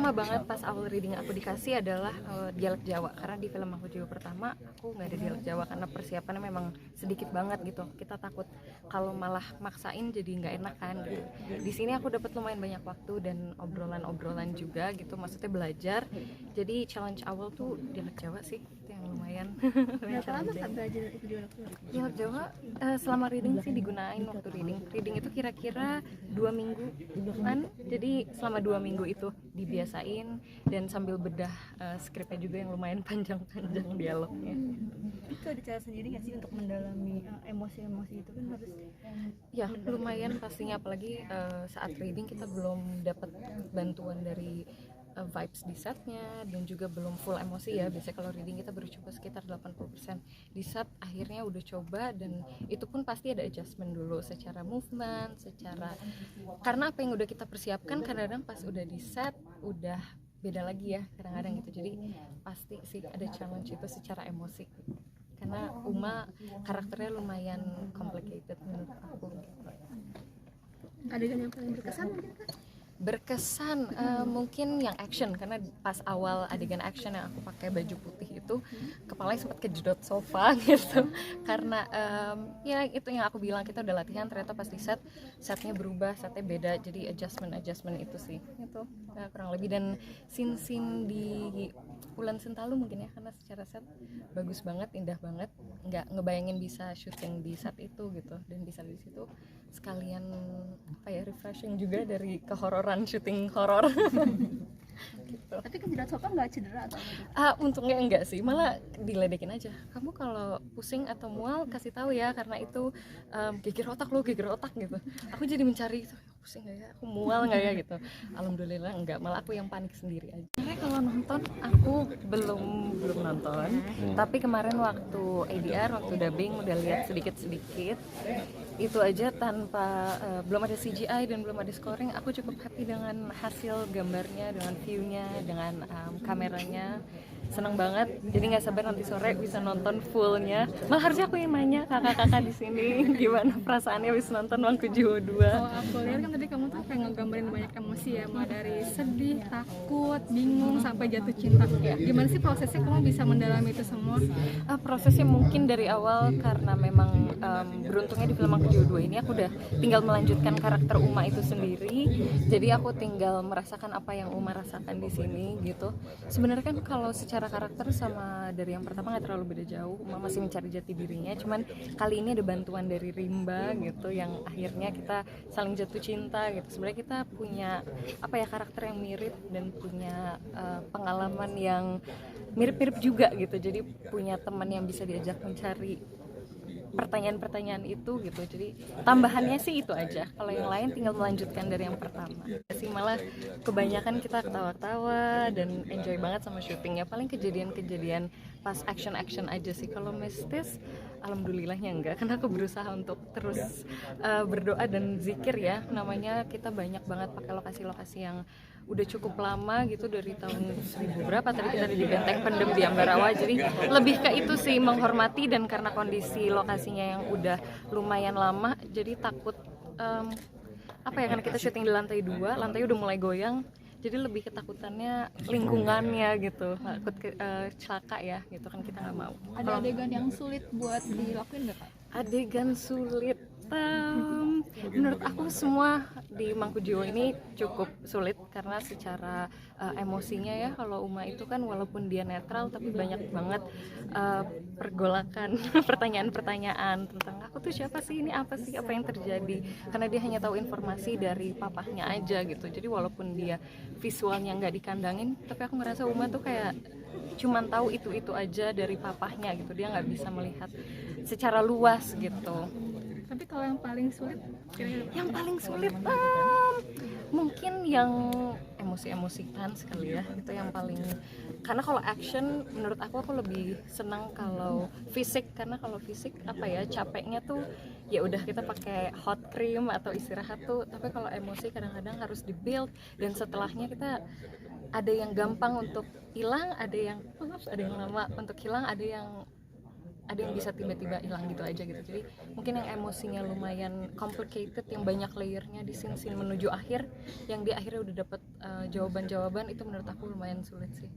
pertama banget pas awal reading aku dikasih adalah dialek Jawa, karena di film aku juga pertama aku nggak ada dialek Jawa karena persiapannya memang sedikit banget gitu. Kita takut kalau malah maksain jadi nggak enak kan gitu. Di sini aku dapat lumayan banyak waktu dan obrolan juga gitu, maksudnya belajar. Jadi challenge awal tuh dialek Jawa sih, itu yang lumayan. Berapa lama Kak belajar itu dialek Jawa? Dialek Jawa selama reading sih digunain waktu reading itu kira-kira 2 minggu kan, jadi selama 2 minggu itu dibiasain dan sambil bedah skripnya juga yang lumayan panjang-panjang dialognya. Itu ada cara sendiri nggak sih untuk mendalami emosi-emosi itu kan harus Ya lumayan pastinya, apalagi saat reading kita belum dapat bantuan dari vibes di setnya dan juga belum full emosi ya. Biasanya kalau reading kita baru coba sekitar 80%. Di set akhirnya udah coba dan itu pun pasti ada adjustment dulu secara movement, karena apa yang udah kita persiapkan kadang-kadang pas udah di set udah beda lagi ya kadang-kadang gitu. Jadi pasti sih ada challenge itu secara emosi karena Uma karakternya lumayan complicated menurut aku. adegan yang paling berkesan mungkin Kak? Berkesan mungkin yang action, karena pas awal adegan action yang aku pakai baju putih itu kepalanya sempat kejedot sofa gitu karena ya itu yang aku bilang, kita udah latihan ternyata pas di setnya berubah, setnya beda, jadi adjustment itu sih itu kurang lebih. Dan scene di Ulan Sentalu mungkin ya, karena secara set bagus banget, indah banget, nggak ngebayangin bisa syuting di set itu gitu, dan bisa di situ sekalian apa ya, refreshing juga dari kehororan syuting horor. Gitu. Tapi kejedot sofa nggak cedera atau apa? Untungnya enggak sih, malah diledekin aja. Kamu kalau pusing atau mual kasih tahu ya, karena itu geger otak gitu. Aku jadi mencari itu, pusing nggak ya, aku mual nggak ya gitu. Alhamdulillah enggak, malah aku yang panik sendiri aja. Sebenarnya kalau nonton aku belum nonton, tapi kemarin waktu ADR, waktu dubbing udah lihat sedikit. Itu aja tanpa belum ada CGI dan belum ada scoring, aku cukup happy dengan hasil gambarnya, dengan view-nya, dengan kameranya. Seneng banget, jadi nggak sabar nanti sore bisa nonton fullnya. Malah harusnya aku yang nanya kakak-kakak di sini gimana perasaannya bisa nonton Mangku Jiwo 2. Kalau aku lihat kan tadi kamu tuh kayak ngegambarin banyak emosi ya, mulai dari sedih, takut, bingung sampai jatuh cinta. Gimana sih prosesnya kamu bisa mendalami itu semua? Prosesnya mungkin dari awal karena memang beruntungnya di film Mangku Jiwo 2 ini aku udah tinggal melanjutkan karakter Uma itu sendiri. Jadi aku tinggal merasakan apa yang Uma rasakan di sini gitu. Sebenarnya kan kalau secara karakter sama dari yang pertama nggak terlalu beda jauh. Uma masih mencari jati dirinya, cuman kali ini ada bantuan dari Rimba gitu yang akhirnya kita saling jatuh cinta gitu. Sebenarnya kita punya apa ya, karakter yang mirip dan punya pengalaman yang mirip-mirip juga gitu. Jadi punya teman yang bisa diajak mencari pertanyaan-pertanyaan itu gitu. Jadi tambahannya sih itu aja, kalau yang lain tinggal melanjutkan dari yang pertama sih. Malah kebanyakan kita ketawa-ketawa dan enjoy banget sama syutingnya. Paling kejadian-kejadian pas action aja sih. Kalau mistis alhamdulillahnya enggak, karena aku berusaha untuk terus berdoa dan zikir ya. Namanya kita banyak banget pakai lokasi-lokasi yang udah cukup lama gitu, dari tahun 1000 berapa tadi kita di Benteng Pendem di Ambarawa. Jadi lebih ke itu sih, menghormati, dan karena kondisi lokasinya yang udah lumayan lama jadi takut apa ya, karena kita syuting di lantai 2, lantai udah mulai goyang, jadi lebih ketakutannya lingkungannya gitu, takut celaka ya gitu kan, kita nggak mau. Ada adegan yang sulit buat dilakuin nggak Kak? Adegan sulit, menurut aku semua di Mangku Jiwo ini cukup sulit karena secara emosinya ya. Kalau Uma itu kan walaupun dia netral tapi banyak banget pergolakan pertanyaan-pertanyaan tentang aku tuh siapa sih, ini apa sih, apa yang terjadi, karena dia hanya tahu informasi dari papahnya aja gitu. Jadi walaupun dia visualnya nggak dikandangin, tapi aku ngerasa Uma tuh kayak cuman tahu itu aja dari papahnya gitu, dia nggak bisa melihat secara luas gitu. Tapi kalau yang paling sulit Yang paling sulit mungkin yang emosi-emosikan sekali ya, itu yang paling, karena kalau action menurut aku lebih senang kalau fisik, karena kalau fisik apa ya, capeknya tuh ya udah kita pakai hot cream atau istirahat tuh, tapi kalau emosi kadang-kadang harus di-build, dan setelahnya kita ada yang gampang untuk hilang, ada yang lama untuk hilang, ada yang ada yang bisa tiba-tiba hilang gitu aja gitu. Jadi mungkin yang emosinya lumayan complicated, yang banyak layernya di scene menuju akhir, yang di akhirnya udah dapet jawaban-jawaban, itu menurut aku lumayan sulit sih.